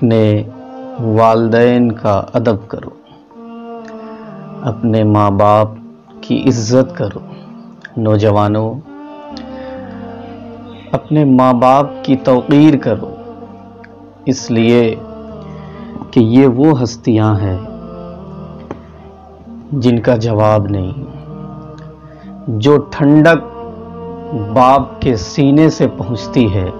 اپنے والدین کا ادب کرو، اپنے ماں باپ کی عزت کرو۔ نوجوانوں، اپنے ماں باپ کی توقیر کرو، اس لیے کہ یہ وہ ہستیاں ہیں جن کا جواب نہیں۔ جو ٹھنڈک باپ کے سینے سے پہنچتی ہے،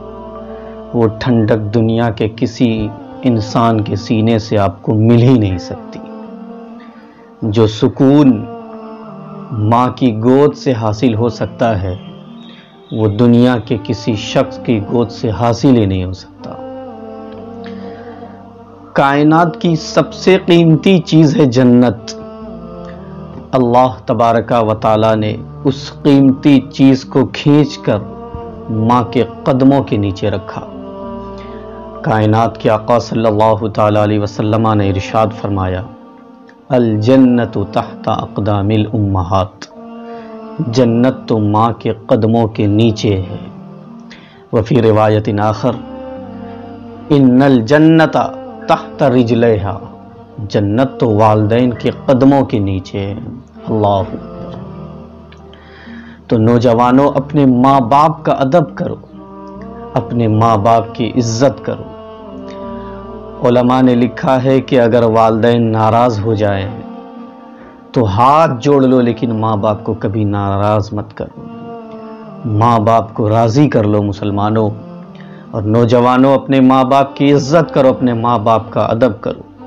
وہ ٹھنڈک دنیا کے کسی انسان کے سینے سے آپ کو مل ہی نہیں سکتی۔ جو سکون ماں کی گود سے حاصل ہو سکتا ہے، وہ دنیا کے کسی شخص کی گود سے حاصل ہی نہیں ہو سکتا۔ کائنات کی سب سے قیمتی چیز ہے جنت۔ اللہ تبارک و تعالی نے اس قیمتی چیز کو کھینچ کر ماں کے قدموں کے نیچے رکھا۔ کائنات کے آقا صلی اللہ تعالی علیہ وسلم نے ارشاد فرمایا، الجنت تحت اقدام الامہات، جنت تو ماں کے قدموں کے نیچے ہے۔ وفی روایت آخر، ان الجنت تحت رجلیہا، جنت تو والدین کے قدموں کے نیچے ہے۔ اللہ اکبر۔ تو نوجوانوں، اپنے ماں باپ کا ادب کرو، اپنے ماں باپ کی عزت کرو۔ علماء نے لکھا ہے کہ اگر والدین ناراض ہو جائیں تو ہاتھ جوڑ لو، لیکن ماں باپ کو کبھی ناراض مت کرو۔ ماں باپ کو راضی کر لو مسلمانوں۔ اور نوجوانوں، اپنے ماں باپ کی عزت کرو، اپنے ماں باپ کا ادب کرو۔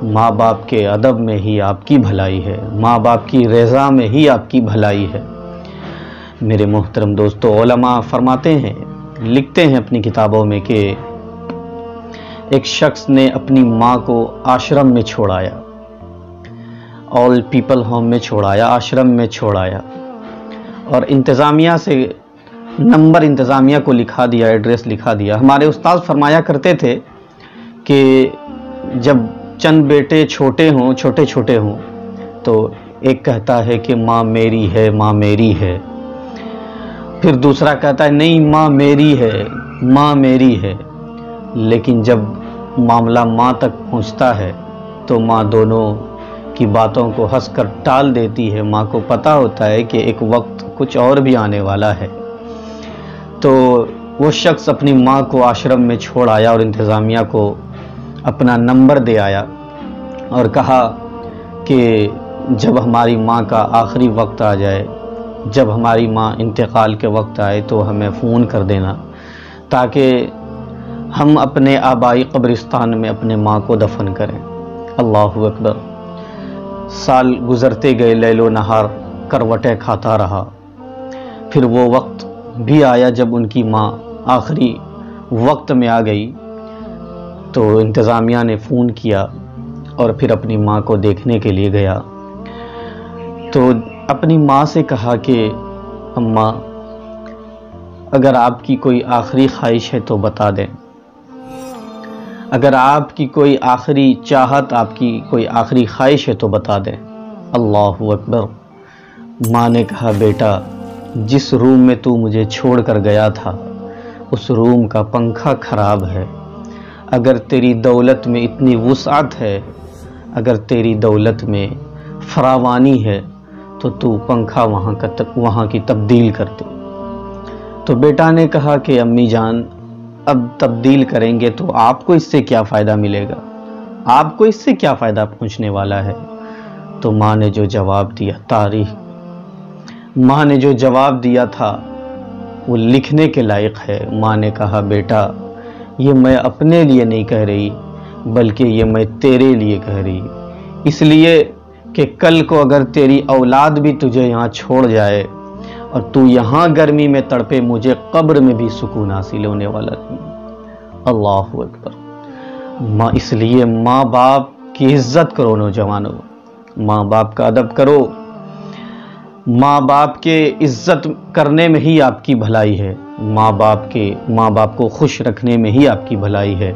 ماں باپ کے ادب میں ہی آپ کی بھلائی ہے، ماں باپ کی رضا میں ہی آپ کی بھلائی ہے۔ میرے محترم دوستو، علماء فرماتے ہیں، لکھتے ہیں اپنی کتابوں میں کہ ایک شخص نے اپنی ماں کو آشرم میں چھوڑایا، آل پیپل ہوم میں چھوڑایا، آشرم میں چھوڑایا، اور انتظامیہ سے نمبر انتظامیہ کو لکھا دیا، ایڈریس لکھا دیا۔ ہمارے استاد فرمایا کرتے تھے کہ جب چند بیٹے چھوٹے ہوں تو ایک کہتا ہے کہ ماں میری ہے، ماں میری ہے، پھر دوسرا کہتا ہے نہیں ماں میری ہے، ماں میری ہے۔ لیکن جب معاملہ ماں تک پہنچتا ہے تو ماں دونوں کی باتوں کو ہنس کر ٹال دیتی ہے۔ ماں کو پتہ ہوتا ہے کہ ایک وقت کچھ اور بھی آنے والا ہے۔ تو وہ شخص اپنی ماں کو آشرم میں چھوڑ آیا اور انتظامیہ کو اپنا نمبر دے آیا اور کہا کہ جب ہماری ماں کا آخری وقت آ جائے، جب ہماری ماں انتقال کے وقت آئے تو ہمیں فون کر دینا تاکہ ہم اپنے آبائی قبرستان میں اپنے ماں کو دفن کریں۔ اللہ اکبر۔ سال گزرتے گئے، لیل و نہار کروٹیں کھاتا رہا۔ پھر وہ وقت بھی آیا جب ان کی ماں آخری وقت میں آ گئی تو انتظامیہ نے فون کیا اور پھر اپنی ماں کو دیکھنے کے لیے گیا تو اپنی ماں سے کہا کہ اماں، اگر آپ کی کوئی آخری خواہش ہے تو بتا دیں، اگر آپ کی کوئی آخری چاہت، آپ کی کوئی آخری خواہش ہے تو بتا دیں۔ اللہ اکبر۔ ماں نے کہا، بیٹا، جس روم میں تو مجھے چھوڑ کر گیا تھا اس روم کا پنکھا خراب ہے۔ اگر تیری دولت میں اتنی وسعت ہے، اگر تیری دولت میں فراوانی ہے تو پنکھا وہاں کی تبدیل کر دے۔ تو بیٹا نے کہا کہ امی جان، اب تبدیل کریں گے تو آپ کو اس سے کیا فائدہ ملے گا؟ آپ کو اس سے کیا فائدہ پہنچنے والا ہے؟ تو ماں نے جو جواب دیا، ماں نے جو جواب دیا تھا وہ لکھنے کے لائق ہے۔ ماں نے کہا، بیٹا، یہ میں اپنے لیے نہیں کہہ رہی بلکہ یہ میں تیرے لیے کہہ رہی، اس لیے کہ کل کو اگر تیری اولاد بھی تجھے یہاں چھوڑ جائے اور تو یہاں گرمی میں تڑپے، مجھے قبر میں بھی سکون حاصل ہونے والا نہیں۔ اللہ اکبر۔ اس لیے ماں باپ کی عزت کرو نوجوانوں، ماں باپ کا ادب کرو۔ ماں باپ کے عزت کرنے میں ہی آپ کی بھلائی ہے، ماں باپ کو خوش رکھنے میں ہی آپ کی بھلائی ہے۔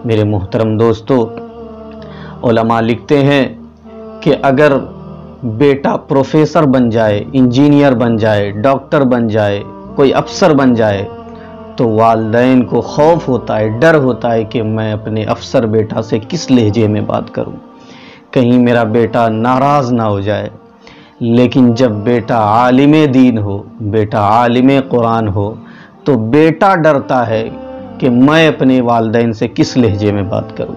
میرے محترم دوستو، علماء لکھتے ہیں کہ اگر بیٹا پروفیسر بن جائے، انجینئر بن جائے، ڈاکٹر بن جائے، کوئی افسر بن جائے تو والدین کو خوف ہوتا ہے، ڈر ہوتا ہے کہ میں اپنے افسر بیٹا سے کس لہجے میں بات کروں، کہیں میرا بیٹا ناراض نہ ہو جائے۔ لیکن جب بیٹا عالم دین ہو، بیٹا عالم قرآن ہو، تو بیٹا ڈرتا ہے کہ میں اپنے والدین سے کس لہجے میں بات کروں،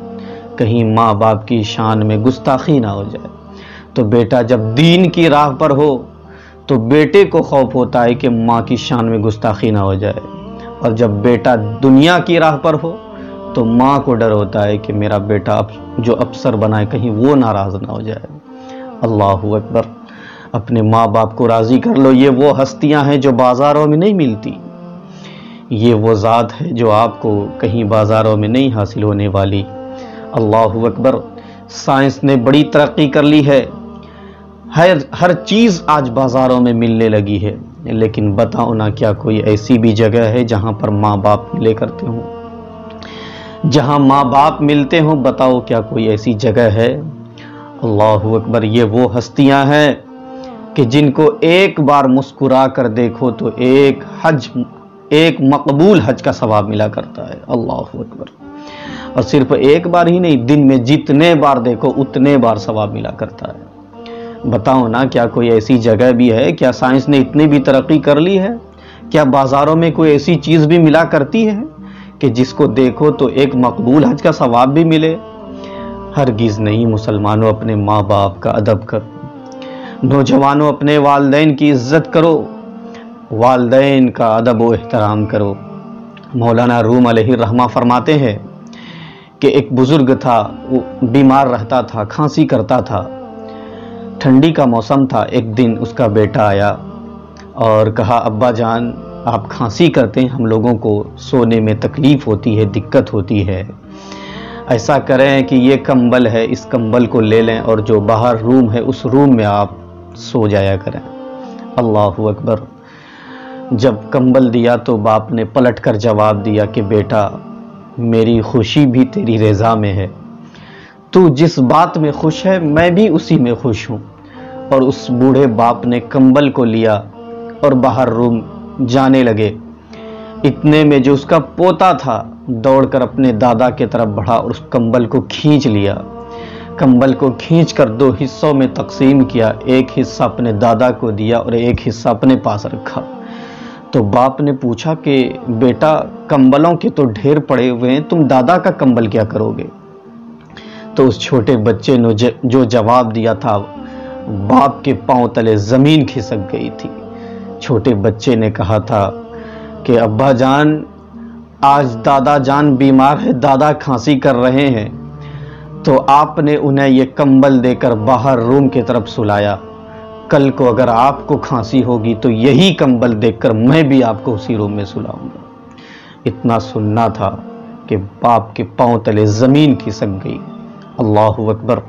کہیں ماں باپ کی شان میں گستاخی نہ ہو جائے۔ تو بیٹا جب دین کی راہ پر ہو تو بیٹے کو خوف ہوتا ہے کہ ماں کی شان میں گستاخی نہ ہو جائے، اور جب بیٹا دنیا کی راہ پر ہو تو ماں کو ڈر ہوتا ہے کہ میرا بیٹا جو افسر بنا ہے کہیں وہ ناراض نہ ہو جائے۔ اللہ اکبر، اپنے ماں باپ کو راضی کر لو۔ یہ وہ ہستیاں ہیں جو بازاروں میں نہیں ملتی، یہ وہ ذات ہے جو آپ کو کہیں بازاروں میں نہیں حاصل ہونے والی۔ اللہ اکبر، سائنس نے بڑی ترقی کر لی ہے، ہر چیز آج بازاروں میں ملنے لگی ہے، لیکن بتاؤ نا کیا کوئی ایسی بھی جگہ ہے جہاں پر ماں باپ ملے کرتے ہوں، جہاں ماں باپ ملتے ہوں؟ بتاؤ کیا کوئی ایسی جگہ ہے؟ اللہ اکبر، یہ وہ ہستیاں ہیں کہ جن کو ایک بار مسکرا کر دیکھو تو ایک مقبول حج کا ثواب ملا کرتا ہے۔ اللہ اکبر، اور صرف ایک بار ہی نہیں، دن میں جتنے بار دیکھو اتنے بار ثواب ملا کرتا ہے۔ بتاؤ نا کیا کوئی ایسی جگہ بھی ہے؟ کیا سائنس نے اتنی بھی ترقی کر لی ہے؟ کیا بازاروں میں کوئی ایسی چیز بھی ملا کرتی ہے کہ جس کو دیکھو تو ایک مقبول حج کا ثواب بھی ملے؟ ہرگز نہیں۔ مسلمانوں، اپنے ماں باپ کا ادب کرو، نوجوانوں اپنے والدین کی عزت کرو، والدین کا ادب و احترام کرو۔ مولانا روم علیہ الرحمہ فرماتے ہیں کہ ایک بزرگ تھا، وہ بیمار رہتا تھا، کھانسی کرتا تھا، ٹھنڈی کا موسم تھا۔ ایک دن اس کا بیٹا آیا اور کہا، ابا جان آپ کھانسی کرتے ہیں، ہم لوگوں کو سونے میں تکلیف ہوتی ہے، دقت ہوتی ہے، ایسا کریں کہ یہ کمبل ہے، اس کمبل کو لے لیں اور جو باہر روم ہے اس روم میں آپ سو جایا کریں۔ اللہ اکبر، جب کمبل دیا تو باپ نے پلٹ کر جواب دیا کہ بیٹا میری خوشی بھی تیری رضا میں ہے، تو جس بات میں خوش ہے میں بھی اسی میں خوش ہوں۔ اور اس بوڑھے باپ نے کمبل کو لیا اور باہر روم جانے لگے۔ اتنے میں جو اس کا پوتا تھا دوڑ کر اپنے دادا کے طرف بڑھا اور اس کمبل کو کھینچ لیا، کمبل کو کھینچ کر دو حصوں میں تقسیم کیا، ایک حصہ اپنے دادا کو دیا اور ایک حصہ اپنے پاس رکھا۔ تو باپ نے پوچھا کہ بیٹا کمبلوں کے تو ڈھیر پڑے ہوئے ہیں، تم دادا کا کمبل کیا کرو گے؟ تو اس چھوٹے بچے نے جو جواب دیا تھا، باپ کے پاؤں تلے زمین کھسک گئی تھی۔ چھوٹے بچے نے کہا تھا کہ ابا جان آج دادا جان بیمار ہے، دادا کھانسی کر رہے ہیں، تو آپ نے انہیں یہ کمبل دے کر باہر روم کی طرف سلایا، کل کو اگر آپ کو کھانسی ہوگی تو یہی کمبل دیکھ کر میں بھی آپ کو اسی روم میں سلاؤں گا۔ اتنا سننا تھا کہ باپ کے پاؤں تلے زمین کھسک گئی۔ اللہ اکبر،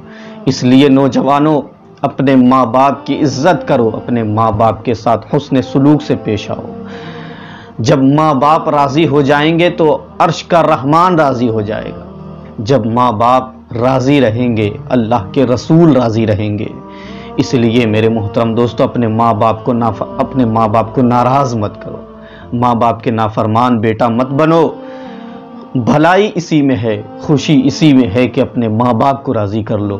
اس لیے نوجوانوں اپنے ماں باپ کی عزت کرو، اپنے ماں باپ کے ساتھ حسن سلوک سے پیش آؤ۔ جب ماں باپ راضی ہو جائیں گے تو عرش کا رحمان راضی ہو جائے گا۔ جب ماں باپ راضی رہیں گے اللہ کے رسول راضی رہیں گے۔ اس لیے میرے محترم دوستو، اپنے ماں باپ کو ناراض مت کرو، ماں باپ کے نافرمان بیٹا مت بنو۔ بھلائی اسی میں ہے، خوشی اسی میں ہے کہ اپنے ماں باپ کو راضی کر لو۔